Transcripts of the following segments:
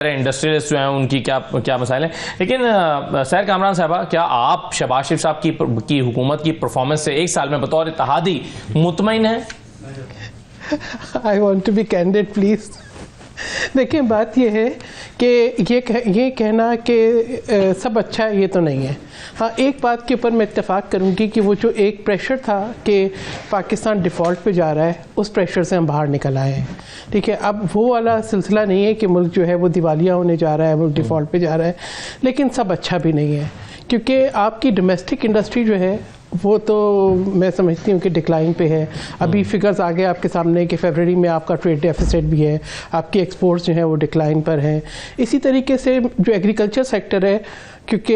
Industrialist जो हैं उनकी क्या क्या मसाइल हैं। लेकिन सैर कामरान साहबा, क्या आप शहबाज शरीफ साहब की हुकूमत की परफॉर्मेंस से एक साल में बतौर इत्तेहादी मुतमईन हैं? I want to be candid please. देखिए, बात यह है कि ये कहना कि सब अच्छा है, ये तो नहीं है। हाँ, एक बात के ऊपर मैं इत्तेफाक करूँगी कि वो जो एक प्रेशर था कि पाकिस्तान डिफ़ॉल्ट पे जा रहा है, उस प्रेशर से हम बाहर निकल आए हैं। ठीक है, अब वो वाला सिलसिला नहीं है कि मुल्क जो है वो दिवालिया होने जा रहा है, मुल्क डिफ़ॉल्ट पे जा रहा है, लेकिन सब अच्छा भी नहीं है, क्योंकि आपकी डोमेस्टिक इंडस्ट्री जो है वो तो मैं समझती हूँ कि डिक्लाइन पे है। अभी फिगर्स आ गए आपके सामने कि फरवरी में आपका ट्रेड डेफिसिट भी है, आपकी एक्सपोर्ट्स जो हैं वो डिक्लाइन पर हैं। इसी तरीके से जो एग्रीकल्चर सेक्टर है, क्योंकि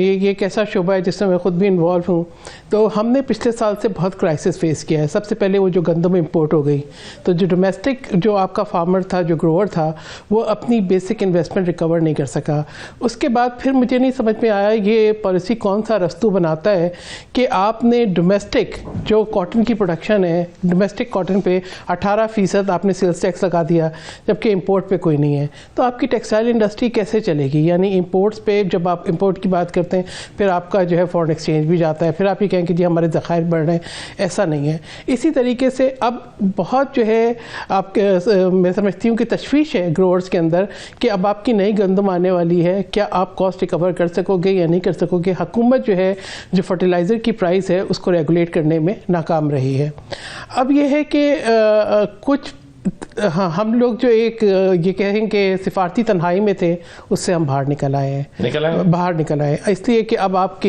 ये एक ऐसा शोबा है जिसमें मैं ख़ुद भी इन्वॉल्व हूँ, तो हमने पिछले साल से बहुत क्राइसिस फेस किया है। सबसे पहले वो जो गंदम इंपोर्ट हो गई, तो जो डोमेस्टिक जो आपका फार्मर था, जो ग्रोअर था, वो अपनी बेसिक इन्वेस्टमेंट रिकवर नहीं कर सका। उसके बाद फिर मुझे नहीं समझ में आया ये पॉलिसी कौन सा रस्तू बनाता है कि आपने डोमेस्टिक जो कॉटन की प्रोडक्शन है, डोमेस्टिक कॉटन पे 18% आपने सेल्स टैक्स लगा दिया, जबकि इंपोर्ट पे कोई नहीं है। तो आपकी टेक्सटाइल इंडस्ट्री कैसे चलेगी? यानी इंपोर्ट्स पे जब आप इंपोर्ट की बात करते हैं, फिर आपका जो है फॉरेन एक्सचेंज भी जाता है, फिर आप ये कहें कि जी हमारे ज़खायर बढ़ रहे हैं, ऐसा नहीं है। इसी तरीके से अब बहुत जो है आपके मैं समझती हूँ कि तशवीश है ग्रोअर्स के अंदर कि अब आपकी नई गंदम आने वाली है, क्या आप कॉस्ट रिकवर कर सकोगे या नहीं कर सकोगे। हुकूमत जो है जो फर्टिलाइज़र की प्राइस है उसको रेगुलेट करने में नाकाम रही है। अब ये है कि कुछ हाँ, हम लोग जो एक ये कहें कि सिफारती तन्हाई में थे, उससे हम बाहर निकल आए हैं, बाहर निकल आए इसलिए कि अब आप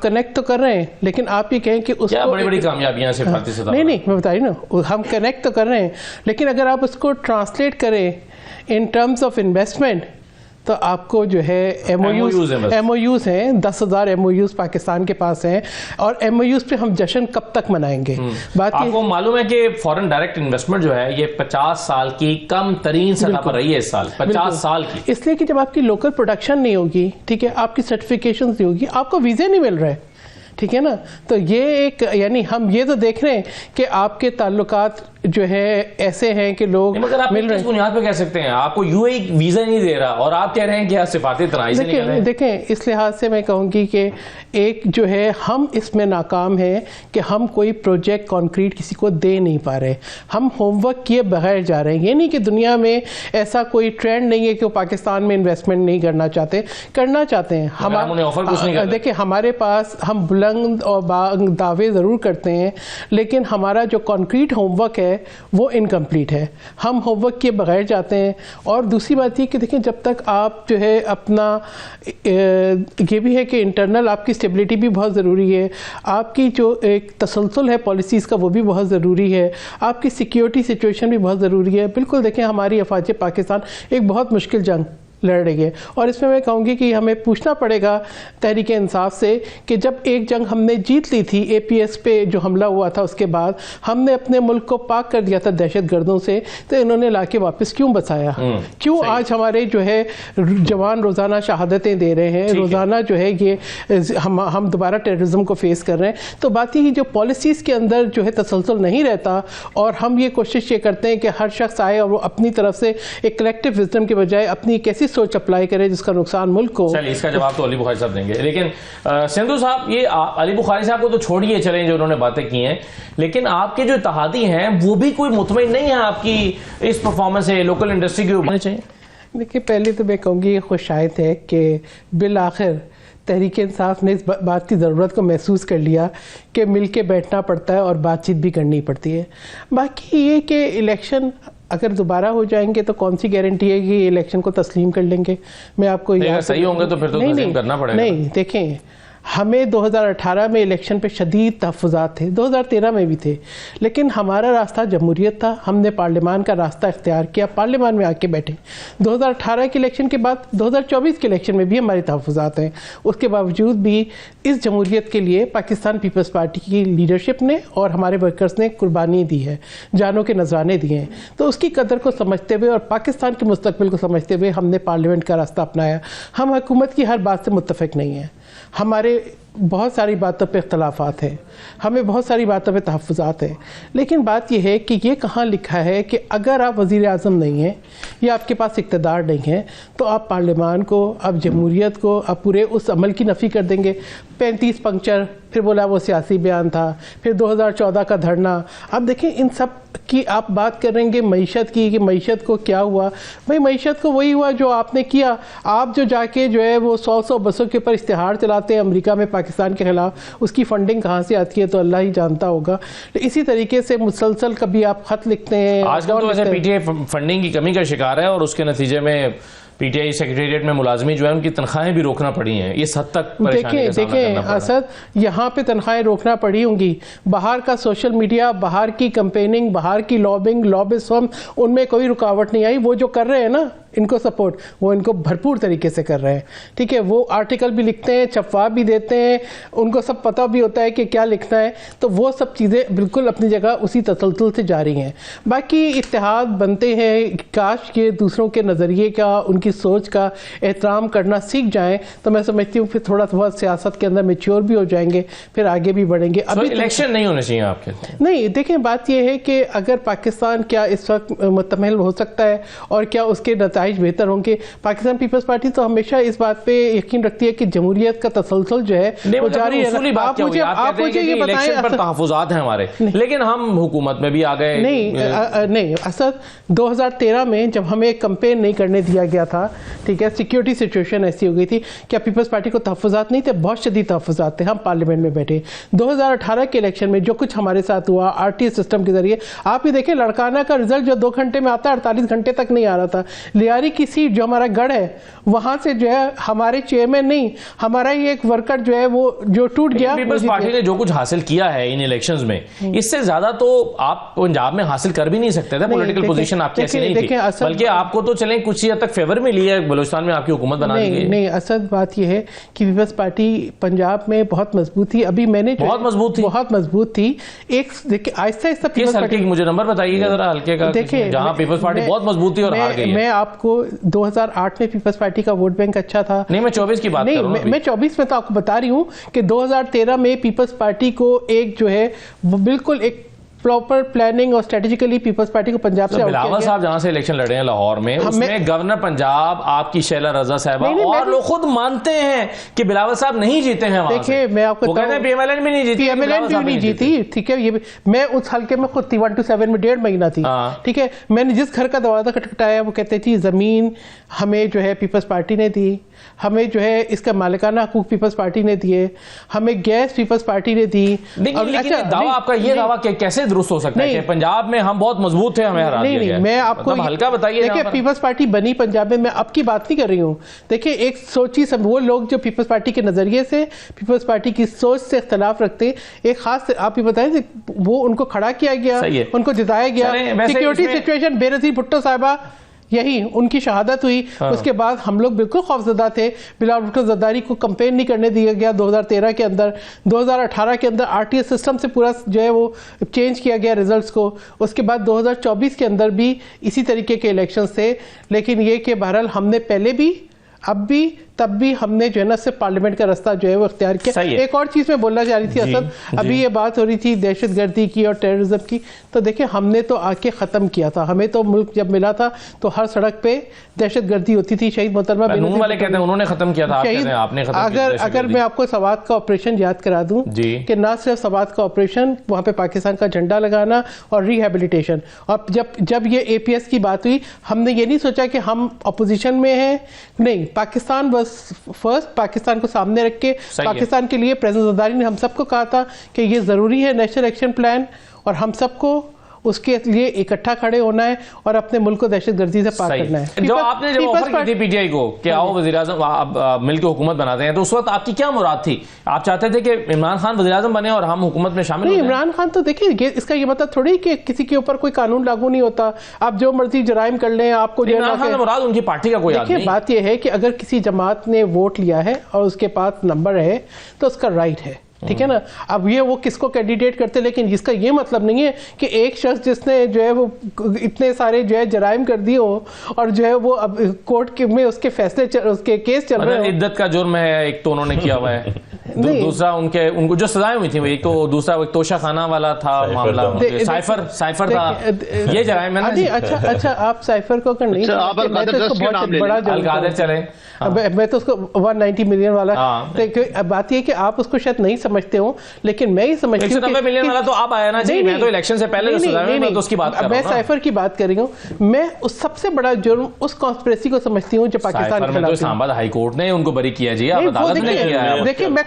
कनेक्ट तो कर रहे हैं, लेकिन आप ये कहें कि उसको क्या बड़ी-बड़ी कामयाबियां सिफारती से नहीं मैं बता रही ना, हम कनेक्ट तो कर रहे हैं, लेकिन अगर आप उसको ट्रांसलेट करें इन टर्म्स ऑफ इन्वेस्टमेंट, तो आपको जो है MOUs हैं, 10,000 MOUs पाकिस्तान के पास हैं, और MOUs पे हम जश्न कब तक मनाएंगे। बात आपको मालूम है कि फॉरेन डायरेक्ट इन्वेस्टमेंट जो है ये 50 साल की कम तरीन सतह पर रही है इस साल, 50 साल की। इसलिए कि जब आपकी लोकल प्रोडक्शन नहीं होगी, ठीक है, आपकी सर्टिफिकेशन नहीं होगी, आपको वीज़े नहीं मिल रहे, ठीक है ना। तो ये एक यानी हम ये तो देख रहे हैं कि आपके ताल्लुकात जो है ऐसे हैं कि लोग मगर आप मिल रहे हैं। बुनियाद पे कह सकते हैं आपको UAE वीज़ा नहीं दे रहा और आप कह रहे हैं कि सिफारती तनाई से निकल रहे हैं। देखें, इस लिहाज से मैं कहूँगी कि एक जो है हम इसमें नाकाम हैं कि हम कोई प्रोजेक्ट कॉन्क्रीट किसी को दे नहीं पा रहे, हम होमवर्क किए बगैर जा रहे हैं। ये नहीं कि दुनिया में ऐसा कोई ट्रेंड नहीं है कि वो पाकिस्तान में इन्वेस्टमेंट नहीं करना चाहते, करना चाहते हैं। हम देखिए, हमारे पास हम बुलंद और दावे ज़रूर करते हैं, लेकिन हमारा जो कॉन्क्रीट होमवर्क है वो इनकम्प्लीट है, हम होमवर्क किए बगैर जाते हैं। और दूसरी बात ये कि देखें, जब तक आप जो है अपना ये भी है कि इंटरनल आपकी स्टेबिलिटी भी बहुत ज़रूरी है, आपकी जो एक तसलसल है पॉलिसीज़ का वो भी बहुत ज़रूरी है, आपकी सिक्योरिटी सिचुएशन भी बहुत ज़रूरी है। बिल्कुल देखें, हमारी अफवाज पाकिस्तान एक बहुत मुश्किल जंग लड़ रही है, और इसमें मैं कहूँगी कि हमें पूछना पड़ेगा तहरीक इंसाफ से कि जब एक जंग हमने जीत ली थी, APS पे जो हमला हुआ था, उसके बाद हमने अपने मुल्क को पाक कर दिया था दहशत गर्दों से, तो इन्होंने लाके वापस क्यों बसाया? क्यों आज हमारे जो है जवान रोज़ाना शहादतें दे रहे हैं, रोज़ाना जो है ये हम दोबारा टेररिज्म को फेस कर रहे हैं। तो बात ही जो पॉलिसीज़ के अंदर जो है तसलसल नहीं रहता, और हम ये कोशिश ये करते हैं कि हर शख्स आए और वो अपनी तरफ से एक कलेक्टिव विजडम के बजाय अपनी कैसी सोच अप्लाई करे जिसका नुकसान मुल्क को। चलिए, इसका जवाब तो अली बुखारी साहब देंगे, लेकिन सिंधु साहब, ये अली बुखारी साहब को तो छोड़िए, चलें जो उन्होंने बातें की हैं, लेकिन आपके जो इत्तेहादी हैं वो भी कोई मुतमईन नहीं है आपकी इस परफॉर्मेंस से, लोकल इंडस्ट्री के ऊपर चाहिए। देखिए, पहले तो मैं कहूँगी खुशायद है कि बिल आखिर तहरीक इंसाफ ने इस बात की ज़रूरत को महसूस कर लिया कि मिल के बैठना पड़ता है और बातचीत भी करनी पड़ती है। बाकी ये कि इलेक्शन अगर दोबारा हो जाएंगे तो कौन सी गारंटी है कि इलेक्शन को तस्लीम कर लेंगे। मैं आपको सही होंगे तो फिर तो तस्लीम करना पड़ेगा। नहीं, देखें, हमें 2018 में इलेक्शन पे शदीद तहफ़्फ़ुज़ात थे, 2013 में भी थे, लेकिन हमारा रास्ता जमहूरियत था, हमने पार्लियामान का रास्ता इख्तियार किया, पार्लियामान में आके बैठे। 2018 के इलेक्शन के बाद 2024 के इलेक्शन में भी हमारे तहफ़्फ़ुज़ात हैं, उसके बावजूद भी इस जमहूरियत के लिए पाकिस्तान पीपल्स पार्टी की लीडरशिप ने और हमारे वर्कर्स ने कुर्बानी दी है, जानों के नजराने दिए हैं। तो उसकी कदर को समझते हुए और पाकिस्तान के मुस्तकबिल को समझते हुए हमने पार्लियामेंट का रास्ता अपनाया। हम हुकूमत की हर बात से मुत्तफ़िक नहीं हैं, हमारे बहुत सारी बातों पे इख्तलाफात हैं, हमें बहुत सारी बातों पे तहफ़्फ़ुज़ात हैं, लेकिन बात यह है कि ये कहाँ लिखा है कि अगर आप वज़ीर आज़म नहीं हैं या आपके पास इक़्तिदार नहीं है तो आप पार्लियामान को, आप जमहूरियत को, आप पूरे उस अमल की नफ़ी कर देंगे। 35 पंक्चर, फिर बोला वो सियासी बयान था, फिर 2014 का धरना। अब देखें इन सब की आप बात करेंगे मईशत की कि मईशत को क्या हुआ। भाई मईशत को वही हुआ जो आपने किया। आप जो जाके जो है वो 100 बसों के ऊपर इश्तिहार चलाते हैं अमेरिका में पाकिस्तान के खिलाफ, उसकी फंडिंग कहाँ से आती है तो अल्लाह ही जानता होगा। तो इसी तरीके से मुसलसल कभी आप खत लिखते हैं। आजकल तो वैसे पीटीआई फंडिंग की कमी का शिकार है और उसके नतीजे में पीटीआई सेक्रेटेरिएट में मुलाजमी जो है उनकी तनख्वाहें भी रोकना पड़ी हैं। इस हद तक देखें असद, यहाँ पे तनख्वाहें रोकना पड़ी होंगी, बाहर का सोशल मीडिया, बाहर की कंपेनिंग, बाहर की लॉबिंग, लॉबिज्म, उनमें कोई रुकावट नहीं आई। वो जो कर रहे हैं ना इनको सपोर्ट, वो इनको भरपूर तरीके से कर रहे हैं। ठीक है, वो आर्टिकल भी लिखते हैं, छपवा भी देते हैं, उनको सब पता भी होता है कि क्या लिखना है। तो वो सब चीज़ें बिल्कुल अपनी जगह उसी तसलसल से जारी हैं। बाकी इत्तेहाद बनते हैं, काश के दूसरों के नज़रिए का, उनकी सोच का एहतराम करना सीख जाएं तो मैं समझती हूँ फिर थोड़ा बहुत सियासत के अंदर मैच्योर भी हो जाएंगे, फिर आगे भी बढ़ेंगे। अभी इलेक्शन नहीं होने चाहिए आपके? नहीं, देखें बात यह है कि अगर पाकिस्तान क्या इस वक्त मुतमहल हो सकता है और क्या उसके नताइज बेहतर होंगे। पाकिस्तान पीपल्स पार्टी तो हमेशा इस बात पे यकीन रखती है कि जमहूरियत का तसलसल जो है वो जारी है। आप मुझे ये बताएं, पर तहफ़्फ़ुज़ात हैं हमारे, लेकिन हम हुकूमत में भी आ गए। नहीं असद, 2013 में जब हमें कैंपेन नहीं करने दिया गया था, ठीक है, सिक्योरिटी सिचुएशन ऐसी हो गई थी, क्या पीपल्स पार्टी को तहफ़्फ़ुज़ात नहीं थे? बहुत शदीद तहफ़्फ़ुज़ात थे। हम पार्लियामेंट में बैठे 2018 के इलेक्शन में जो कुछ हमारे साथ हुआ आरटीएस सिस्टम के जरिए, आप ये देखें लड़काना का रिजल्ट जो 2 घंटे में आता है 48 घंटे तक नहीं आ रहा था। लियारी की सीट जो हमारा गढ़ है वहां से जो है हमारे चेयरमैन नहीं, हमारा ही एक वर्कर जो है वो जो टूट गया। पीपल्स पार्टी ने जो कुछ हासिल किया है इन इलेक्शंस में, इससे ज्यादा तो आप पंजाब में हासिल कर भी नहीं सकते थे। पॉलिटिकल पोजीशन आपकी ऐसी नहीं थी, बल्कि आपको तो चलें कुछ हद तक फेवर मिली है, बलूचिस्तान में आपकी हुकूमत बना दी गई। नहीं, असल बात यह है कि पीपल्स पार्टी पंजाब में बहुत मजबूत थी। अभी मैंने बहुत मजबूत थी। एक देखिए आहिस्ता आहिस्ता पीपल्स पार्टी, मुझे नंबर बताइएगा जरा हल्के का, देखिए जहां पीपल्स पार्टी बहुत मजबूत थी और हार गई है। मैं आपको 2008 में पीपल्स पार्टी का वोट बैंक अच्छा था। नहीं, मैं 24 की बात कर रहा हूं। मैं 24 में तो आपको बता रही हूं कि 2013 में पीपल्स पार्टी को एक जो है बिल्कुल एक प्रॉपर प्लानिंग और स्ट्रेटेजिकली पीपल्स पार्टी को पंजाब से बिलावल साहब जहां से इलेक्शन लड़े हैं लाहौर में, उसमें गवर्नर पंजाब आपकी शैला रजा साहबा और लोग खुद मानते हैं कि बिलावल साहब नहीं जीते हैं। देखिए मैं आपको वो कहते हैं पीएमएलएन भी नहीं जीती, पीएमएलएन भी नहीं जीती। ठीक है, ये मैं उस हल्के में खुद थी 1 to 7 में 1.5 महीना थी। ठीक है, मैंने जिस घर का दरवाजा खटखटाया वो कहते थी जमीन हमें जो है पीपल्स पार्टी ने दी, हमें जो है इसका मालिकाना हकूक पीपल्स पार्टी ने दिए, हमें गैस पीपल्स पार्टी ने दी। अच्छा, दावा आपका ये दावा कैसे दुरुस्त हो सकता है कि पंजाब में हम बहुत मजबूत थे, हमें हरा दिया गया? मैं आपको हल्का बताइए। देखिए पीपल्स पार्टी बनी पंजाब में, मैं अब की बात नहीं कर रही हूँ। देखिए एक सोची सब वो लोग जो पीपल्स पार्टी के नजरिए से, पीपल्स पार्टी की सोच से इख्तलाफ रखते, एक खास आप ये बताएं वो उनको खड़ा किया गया, उनको जिताया गया। सिक्योरिटी सिचुएशन बेनजीर भुट्टो साहिबा यही उनकी शहादत हुई। उसके बाद हम लोग बिल्कुल खौफजदा थे। बिलावल भुट्टो जरदारी को कंपेन नहीं करने दिया गया 2013 के अंदर। 2018 के अंदर आरटीएस सिस्टम से पूरा जो है वो चेंज किया गया रिजल्ट्स को। उसके बाद 2024 के अंदर भी इसी तरीके के इलेक्शंस थे। लेकिन ये कि बहरहाल हमने पहले भी, अब भी, तब भी हमने जो है ना सिर्फ पार्लियामेंट का रास्ता जो है वो इख्तियार किया। एक और चीज मैं बोलना चाह रही थी असद, अभी ये बात हो रही थी दहशतगर्दी की और टेररिज्म की, तो देखिए हमने तो आके ख़त्म किया था। हमें तो मुल्क जब मिला था तो हर सड़क पे दहशतगर्दी होती थी। शहीद मोहतरमा वाले कहते हैं उन्होंने खत्म किया था, आपने खत्म किया। अगर मैं आपको सवात का ऑपरेशन याद करा दूं कि ना सिर्फ सवात का ऑपरेशन, वहाँ पे पाकिस्तान का झंडा लगाना और रिहेबिलिटेशन, और जब ये APS की बात हुई हमने ये नहीं सोचा कि हम अपोजिशन में हैं, नहीं, पाकिस्तान बस फर्स्ट, पाकिस्तान को सामने रख के पाकिस्तान के लिए प्रेसिडेंट जरदारी ने हम सबको कहा था कि ये ज़रूरी है नेशनल एक्शन प्लान, और हम सबको उसके लिए इकट्ठा खड़े होना है और अपने मुल्क को दहशतगर्दी से पार करना है। जो आपने जब ऑफर की थी पीटीआई को कि आओ वज़ीर-ए-आज़म आप मिलकर हुकूमत बनाते हैं, तो उस वक्त आपकी क्या मुराद थी? आप चाहते थे कि इमरान खान वज़ीर-ए-आज़म बने और हम हुकूमत में शामिल? नहीं, इमरान खान तो देखिए इसका ये मतलब थोड़ी कि किसी के ऊपर कोई कानून लागू नहीं होता, आप जो मर्जी जराइम कर लें, आपको इमरान खान मुराद उनकी पार्टी का कोई आदमी। बात यह है कि अगर किसी जमात ने वोट लिया है और उसके पास नंबर है तो उसका राइट है, ठीक है ना। अब ये वो किसको कैंडिडेट करते, लेकिन इसका ये मतलब नहीं है कि एक शख्स जिसने जो है वो इतने सारे जो है जराइम कर दिए हो और जो है वो अब कोर्ट में उसके फैसले उसके केस चल रहे हैं। इद्दत का जुर्म है एक तो उन्होंने किया हुआ है। दूसरा उनको जो सजाएं हुई थी, एक तो दूसरा एक तोशा खाना वाला था मामला, साइफर था, ये जराइम है ना। अच्छा आप साइफर को अगर नहीं, अलकादर चले, मैं तो उसको 190 मिलियन वाला, बात ये कि आप उसको शायद नहीं समझते हो, लेकिन मैं ही समझती हूँ 190 मिलियन वाला तो अब आया ना जी, मैं तो इलेक्शन से पहले मैं तो उसकी बात कर रहा हूं। मैं साइफर की बात कर रही हूँ। मैं उस सबसे बड़ा जुर्म उस कॉन्स्पिरेसी को समझती हूँ जो पाकिस्तान के खिलाफ। इस्लामाबाद हाई कोर्ट ने उनको बरी किया जी, अदालत ने किया है। देखिए मैं